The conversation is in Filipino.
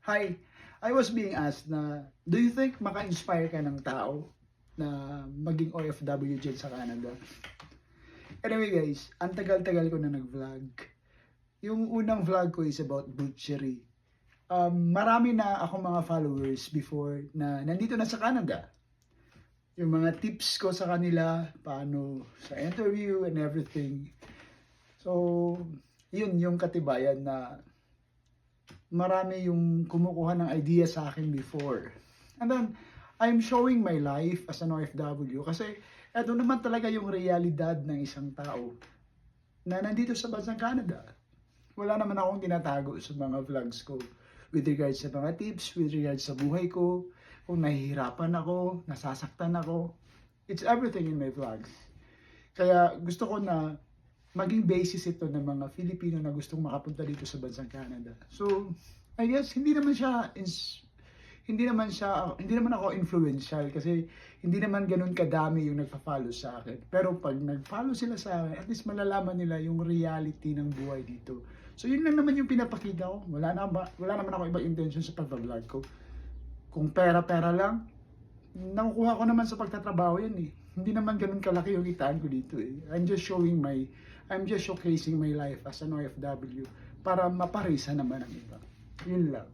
Hi, I was being asked na, do you think maka-inspire ka ng tao na maging OFW dyan sa Canada? Anyway guys, ang tagal-tagal ko na nag-vlog. Yung unang vlog ko is about butchery. Marami na akong mga followers before na nandito na sa Canada. Yung mga tips ko sa kanila, paano sa interview and everything. So, yun yung katibayan na marami yung kumukuha ng idea sa akin before. And then, I'm showing my life as an OFW kasi eto naman talaga yung realidad ng isang tao na nandito sa bansang Canada. Wala naman akong tinatago sa mga vlogs ko with regards sa mga tips, with regards sa buhay ko, kung nahihirapan ako, nasasaktan ako. It's everything in my vlogs. Kaya gusto ko na maging basis ito ng mga Filipino na gustong makapunta dito sa bansang Canada. So, I guess hindi naman ako influential kasi hindi naman ganun kadami yung nagfa-follow sa akin. Pero pag nag-follow sila sa akin, at least malalaman nila yung reality ng buhay dito. So, yun lang naman yung pinapakita ko. Wala naman ako ibang intention sa pag-vlog ko. Kung pera-pera lang, nakukuha ko naman sa pagtatrabaho yan eh. Hindi naman ganun kalaki yung itaan ko dito eh. I'm just showcasing my life as an OFW para maparisa naman ang iba. Yun lang.